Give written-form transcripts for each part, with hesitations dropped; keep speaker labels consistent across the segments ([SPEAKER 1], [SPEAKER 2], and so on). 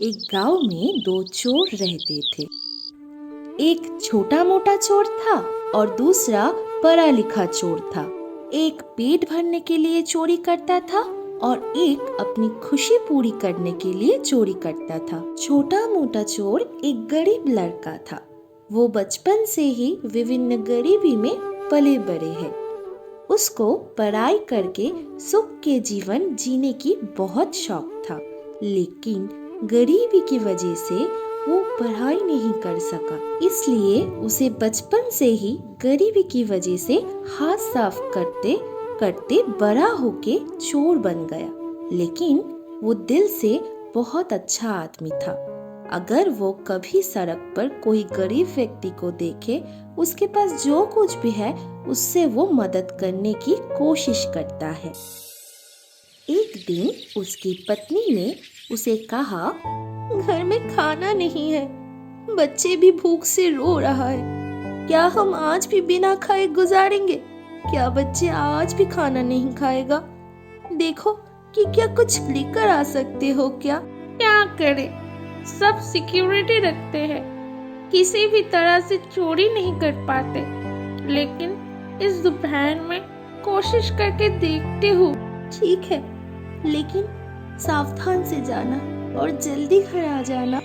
[SPEAKER 1] एक गांव में दो चोर रहते थे। एक छोटा मोटा चोर था और दूसरा पढ़ा लिखा चोर था। एक पेट भरने के लिए चोरी करता था और एक अपनी खुशी पूरी करने के लिए चोरी करता था। छोटा मोटा चोर एक गरीब लड़का था। वो बचपन से ही विभिन्न गरीबी में पले बड़े हैं। उसको पढ़ाई करके सुख के जीवन जीने की बहुत शौक था, लेकिन गरीबी की वजह से वो पढ़ाई नहीं कर सका। इसलिए उसे बचपन से ही गरीबी की वजह से हाथ साफ करते करते बड़ा होके चोर बन गया। लेकिन वो दिल से बहुत अच्छा आदमी था। अगर वो कभी सड़क पर कोई गरीब व्यक्ति को देखे, उसके पास जो कुछ भी है उससे वो मदद करने की कोशिश करता है। एक दिन उसकी पत्नी ने उसे कहा, घर में खाना नहीं है, बच्चे भी भूख से रो रहा है। क्या हम आज भी बिना खाए गुजारेंगे? क्या बच्चे आज भी खाना नहीं खाएगा? देखो कि क्या कुछ लेकर आ सकते हो क्या?
[SPEAKER 2] क्या करे, सब सिक्योरिटी रखते हैं, किसी भी तरह से चोरी नहीं कर पाते, लेकिन इस दोपहर में कोशिश करके देखती हूँ।
[SPEAKER 1] ठीक है, लेकिन सावधान से जाना और जल्दी घर आ जाना।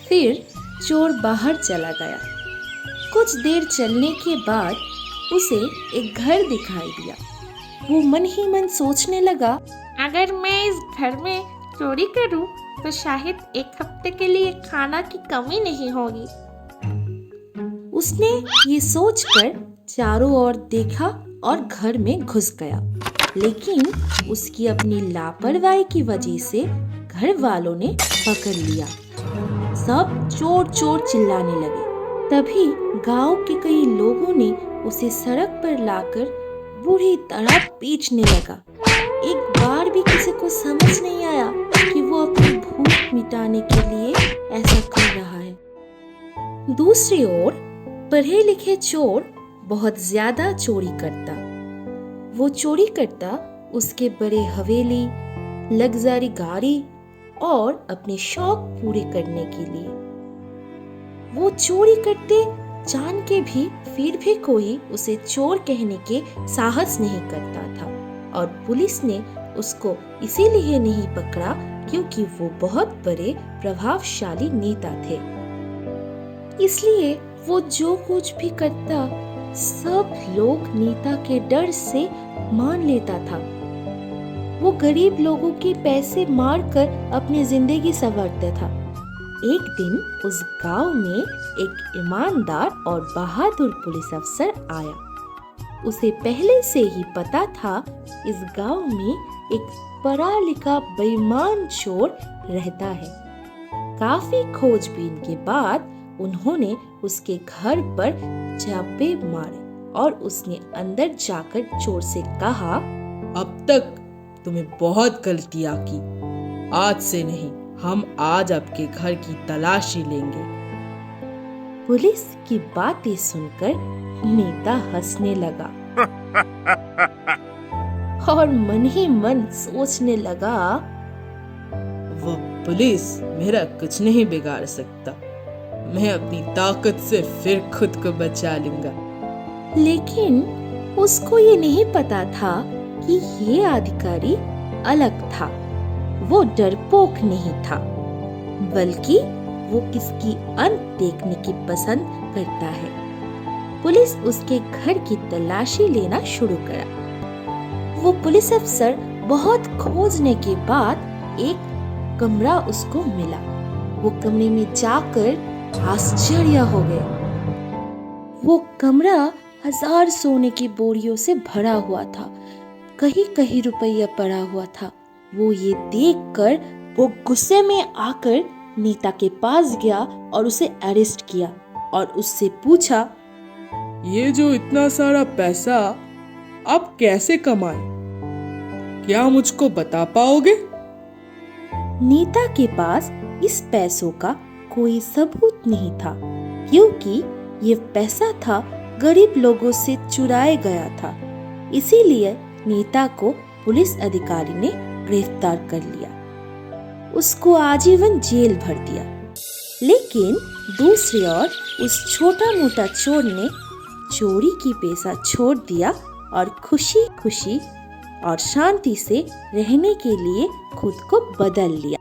[SPEAKER 1] फिर चोर बाहर चला गया। कुछ देर चलने के बाद उसे एक घर दिखाई दिया। वो मन ही मन सोचने लगा,
[SPEAKER 2] अगर मैं इस घर में चोरी करूँ तो शायद एक हफ्ते के लिए खाना की कमी नहीं होगी।
[SPEAKER 1] उसने ये सोचकर चारों ओर देखा और घर में घुस गया। लेकिन उसकी अपनी लापरवाही की वजह से घर वालों ने पकड़ लिया। सब चोर चोर चिल्लाने लगे। तभी गांव के कई लोगों ने उसे सड़क पर लाकर बुरी तरह पीटने लगा। एक बार भी किसी को समझ नहीं आया कि वो अपनी भूख मिटाने के लिए ऐसा कर रहा है। दूसरी ओर पढ़े लिखे चोर बहुत ज्यादा चोरी करता। वो चोरी करता उसके बड़े हवेली, लग्जरी गाड़ी और अपने शौक पूरे करने के लिए। वो चोरी करते जान के भी फिर भी कोई उसे चोर कहने के साहस नहीं करता था और पुलिस ने उसको इसीलिए नहीं पकड़ा क्योंकि वो बहुत बड़े प्रभावशाली नेता थे। इसलिए वो जो कुछ भी करता सब लोग नेता के डर से मान लेता था। वो गरीब लोगों के पैसे मारकर अपनी जिंदगी संवारता था। एक दिन उस गांव में एक ईमानदार और बहादुर पुलिस अफसर आया। उसे पहले से ही पता था इस गांव में एक पढ़ा लिखा बेईमान चोर रहता है। काफी खोजबीन के बाद उन्होंने उसके घर पर छापे मारे और उसने अंदर जाकर चोर से कहा,
[SPEAKER 3] अब तक तुम्हें बहुत गलतियां की। आज से नहीं, हम आज आपके घर की तलाशी लेंगे।
[SPEAKER 1] पुलिस की बातें सुनकर नेता हंसने लगा और मन ही मन सोचने लगा,
[SPEAKER 3] वो पुलिस मेरा कुछ नहीं बिगाड़ सकता। मैं अपनी ताकत से फिर खुद को बचा लूंगा।
[SPEAKER 1] लेकिन उसको ये नहीं पता था कि ये अधिकारी अलग था। वो डरपोक नहीं था, बल्कि वो किसकी अंत देखने की पसंद करता है। पुलिस उसके घर की तलाशी लेना शुरू करा। वो पुलिस अफसर बहुत खोजने के बाद एक कमरा उसको मिला। वो कमरे में जाकर आश्चर्य हो गया। वो कमरा 1000 सोने की बोरियों से भरा हुआ था। कहीं कहीं रुपया पड़ा हुआ था। वो ये देखकर वो गुस्से में आकर नेता के पास गया और उसे अरेस्ट किया और उससे पूछा,
[SPEAKER 3] ये जो इतना सारा पैसा आप कैसे कमाए? क्या मुझको बता पाओगे?
[SPEAKER 1] नेता के पास इस पैसों का कोई सबूत नहीं था, क्योंकि ये पैसा था गरीब लोगों से चुराया गया था। इसीलिए नेता को पुलिस अधिकारी ने गिरफ्तार कर लिया। उसको आजीवन जेल भर दिया। लेकिन दूसरी ओर उस छोटा मोटा चोर ने चोरी की पेशा छोड़ दिया और खुशी खुशी और शांति से रहने के लिए खुद को बदल लिया।